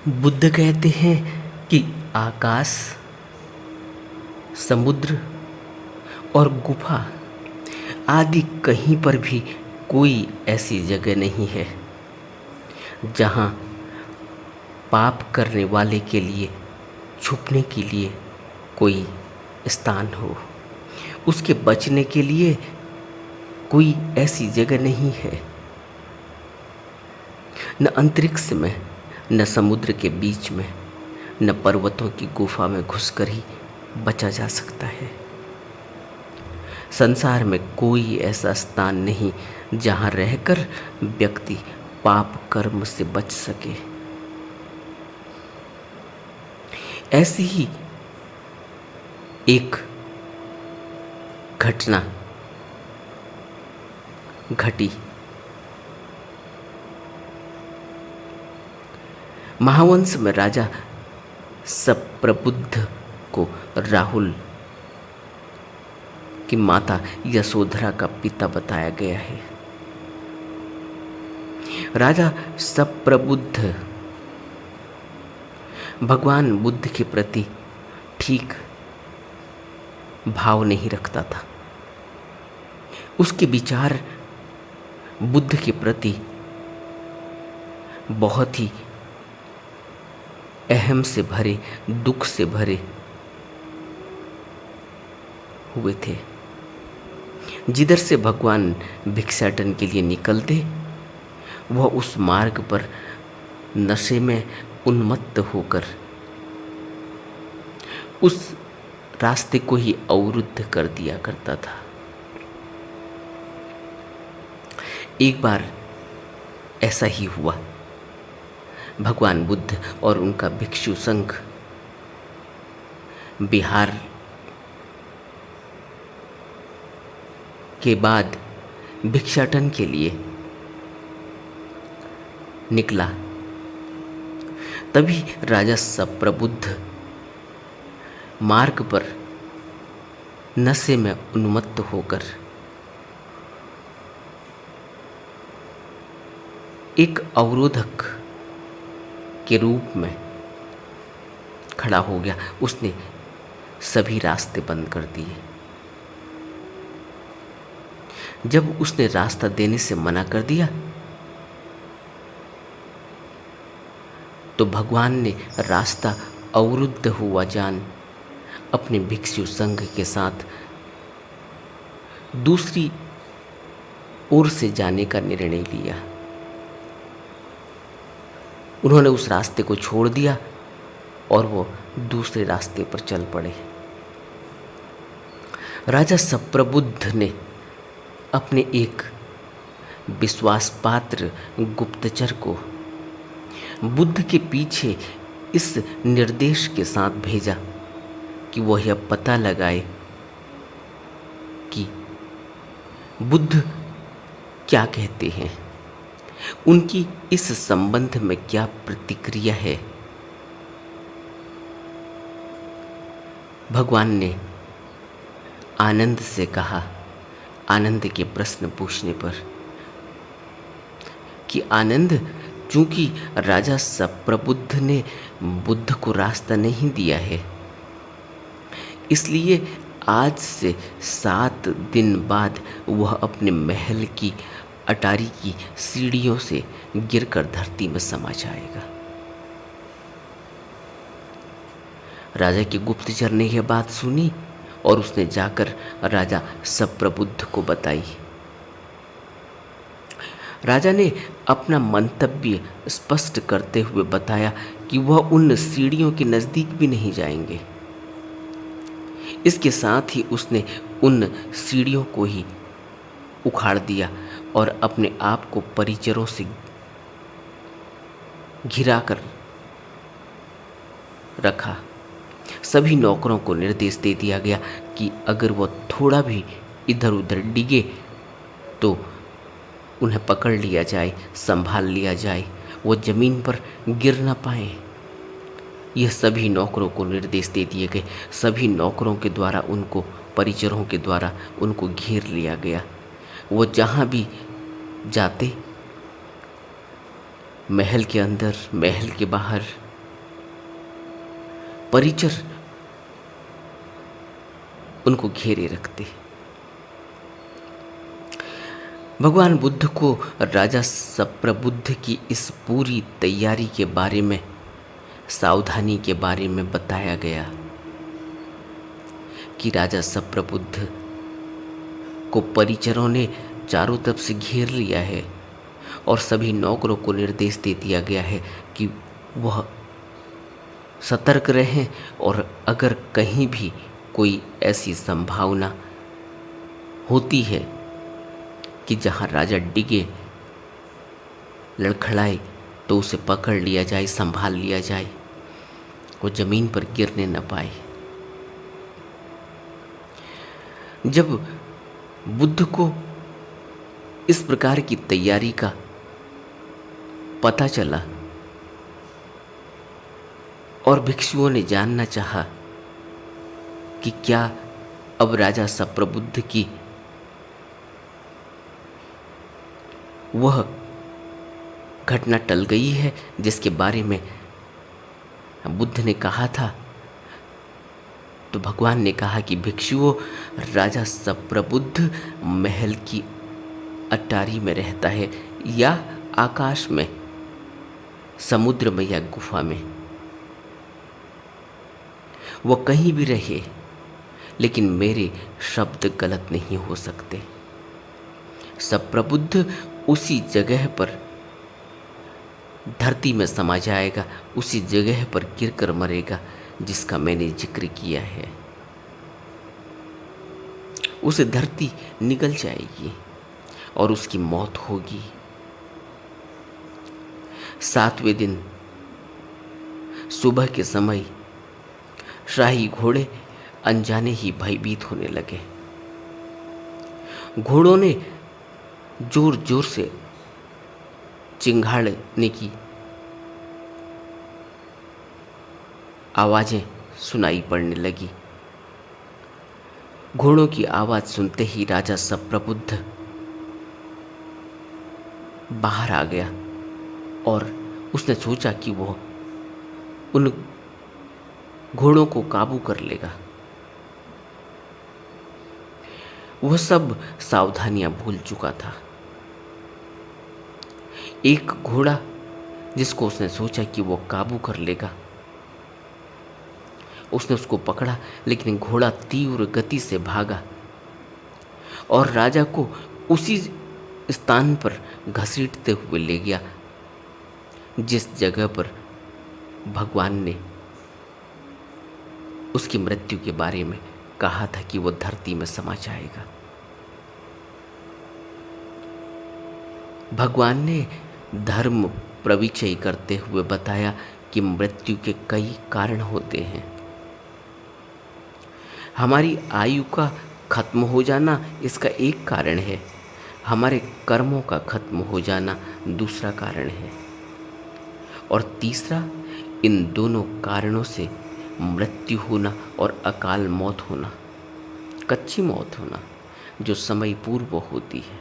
बुद्ध कहते हैं कि आकाश, समुद्र और गुफा आदि कहीं पर भी कोई ऐसी जगह नहीं है जहाँ पाप करने वाले के लिए छुपने के लिए कोई स्थान हो। उसके बचने के लिए कोई ऐसी जगह नहीं है। न अंतरिक्ष में, न समुद्र के बीच में, न पर्वतों की गुफा में घुसकर ही बचा जा सकता है। संसार में कोई ऐसा स्थान नहीं जहाँ रहकर व्यक्ति पाप कर्म से बच सके। ऐसी ही एक घटना घटी। महावंश में राजा सप्रबुद्ध को राहुल की माता यशोधरा का पिता बताया गया है। राजा सप्रबुद्ध भगवान बुद्ध के प्रति ठीक भाव नहीं रखता था। उसके विचार बुद्ध के प्रति बहुत ही अहम से भरे, दुख से भरे हुए थे। जिधर से भगवान भिक्षाटन के लिए निकलते, वह उस मार्ग पर नशे में उन्मत्त होकर उस रास्ते को ही अवरुद्ध कर दिया करता था। एक बार ऐसा ही हुआ। भगवान बुद्ध और उनका भिक्षु संघ बिहार के बाद भिक्षाटन के लिए निकला। तभी राजा सप्रबुद्ध मार्ग पर नशे में उन्मत्त होकर एक अवरोधक के रूप में खड़ा हो गया। उसने सभी रास्ते बंद कर दिए। जब उसने रास्ता देने से मना कर दिया तो भगवान ने रास्ता अवरुद्ध हुआ जान अपने भिक्षु संघ के साथ दूसरी ओर से जाने का निर्णय लिया। उन्होंने उस रास्ते को छोड़ दिया और वो दूसरे रास्ते पर चल पड़े। राजा सप्रबुद्ध ने अपने एक विश्वासपात्र गुप्तचर को बुद्ध के पीछे इस निर्देश के साथ भेजा कि वह यह पता लगाए कि बुद्ध क्या कहते हैं, उनकी इस संबंध में क्या प्रतिक्रिया है। भगवान ने आनंद से कहा, आनंद के प्रश्न पूछने पर, कि आनंद, चूंकि राजा सप्रबुद्ध ने बुद्ध को रास्ता नहीं दिया है, इसलिए आज से 7 दिन बाद वह अपने महल की अटारी की सीढ़ियों से गिरकर धरती में समा जाएगा। राजा के गुप्तचर ने यह बात सुनी और उसने जाकर राजा सप्रबुद्ध को बताई। राजा ने अपना मंतव्य स्पष्ट करते हुए बताया कि वह उन सीढ़ियों के नज़दीक भी नहीं जाएंगे। इसके साथ ही उसने उन सीढ़ियों को ही उखाड़ दिया और अपने आप को परिचरों से घिरा कर रखा। सभी नौकरों को निर्देश दे दिया गया कि अगर वह थोड़ा भी इधर उधर डिगे तो उन्हें पकड़ लिया जाए, संभाल लिया जाए, वो ज़मीन पर गिर ना पाए। यह सभी नौकरों को निर्देश दे दिए गए। सभी नौकरों के द्वारा उनको, परिचरों के द्वारा उनको घेर लिया गया। वो जहाँ भी जाते, महल के अंदर, महल के बाहर, परिचर उनको घेरे रखते। भगवान बुद्ध को राजा सप्रबुद्ध की इस पूरी तैयारी के बारे में, सावधानी के बारे में बताया गया कि राजा सप्रबुद्ध को परिचरों ने चारों तरफ से घेर लिया है और सभी नौकरों को निर्देश दे दिया गया है कि वह सतर्क रहें और अगर कहीं भी कोई ऐसी संभावना होती है कि जहां राजा डिगे, लड़खड़ाए, तो उसे पकड़ लिया जाए, संभाल लिया जाए, वो जमीन पर गिरने न पाए। जब बुद्ध को इस प्रकार की तैयारी का पता चला और भिक्षुओं ने जानना चाहा कि क्या अब राजा सप्रबुद्ध की वह घटना टल गई है जिसके बारे में बुद्ध ने कहा था, तो भगवान ने कहा कि भिक्षुओं, राजा सप्रबुद्ध महल की अटारी में रहता है या आकाश में, समुद्र में या गुफा में। वह कहीं भी रहे, लेकिन मेरे शब्द गलत नहीं हो सकते। सप्रबुद्ध उसी जगह पर धरती में समा जाएगा, उसी जगह पर गिरकर मरेगा जिसका मैंने जिक्र किया है। उसे धरती निगल जाएगी और उसकी मौत होगी। 7वें दिन सुबह के समय शाही घोड़े अनजाने ही भयभीत होने लगे। घोड़ों ने जोर जोर से चिंघाड़ने की आवाजें सुनाई पड़ने लगी। घोड़ों की आवाज सुनते ही राजा सप्रबुद्ध बाहर आ गया और उसने सोचा कि वह उन घोड़ों को काबू कर लेगा। वह सब सावधानियां भूल चुका था। एक घोड़ा जिसको उसने सोचा कि वो काबू कर लेगा, उसने उसको पकड़ा, लेकिन घोड़ा तीव्र गति से भागा और राजा को उसी स्थान पर घसीटते हुए ले गया जिस जगह पर भगवान ने उसकी मृत्यु के बारे में कहा था कि वो धरती में समा जाएगा। भगवान ने धर्म प्रविचय करते हुए बताया कि मृत्यु के कई कारण होते हैं। हमारी आयु का खत्म हो जाना इसका एक कारण है, हमारे कर्मों का खत्म हो जाना दूसरा कारण है, और तीसरा, इन दोनों कारणों से मृत्यु होना और अकाल मौत होना, कच्ची मौत होना जो समय पूर्व होती है,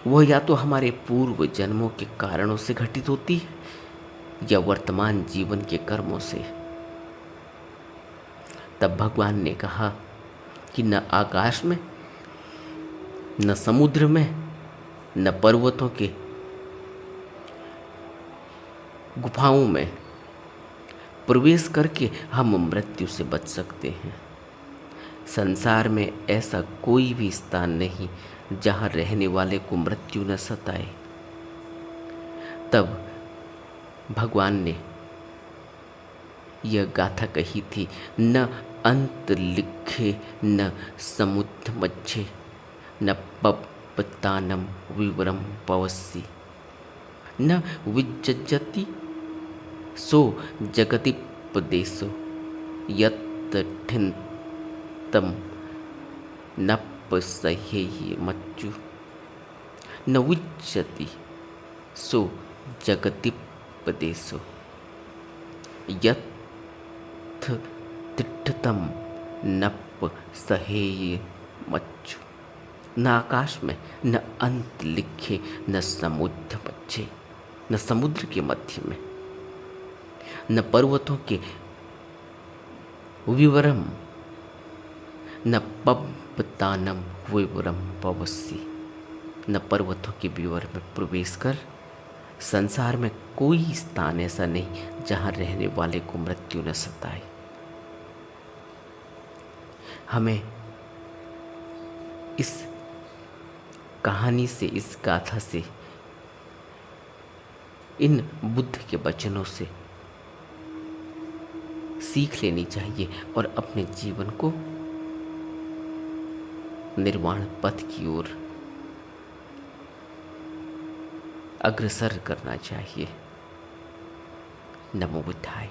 वह या तो हमारे पूर्व जन्मों के कारणों से घटित होती है या वर्तमान जीवन के कर्मों से। तब भगवान ने कहा कि न आकाश में, न समुद्र में, न पर्वतों के गुफाओं में प्रवेश करके हम मृत्यु से बच सकते हैं। संसार में ऐसा कोई भी स्थान नहीं जहाँ रहने वाले को मृत्यु न सताए। तब भगवान ने यह गाथा कही थी, न अंत लिखे न समुद्र मच्छे, न पपतानम विवरम पवसी, न विज्जति सो जगतिपदेशो यत्ठिन्तम नपसह्ये मच्चु, न विज्जति सो जगतिपदेशो यत्थ तिष्ठतम नपसह्ये मच्चु। न आकाश में, न अंत लिखे, न समुद्र मच्छे, न समुद्र के मध्य में, न पर्वतों के विवरम न पवतानम विवरम पवस्सी। न पर्वतों के विवर में प्रवेश कर। संसार में कोई स्थान ऐसा नहीं जहाँ रहने वाले को मृत्यु न सताए। हमें इस कहानी से, इस गाथा से, इन बुद्ध के वचनों से सीख लेनी चाहिए और अपने जीवन को निर्वाण पथ की ओर अग्रसर करना चाहिए। नमो बुद्धाय।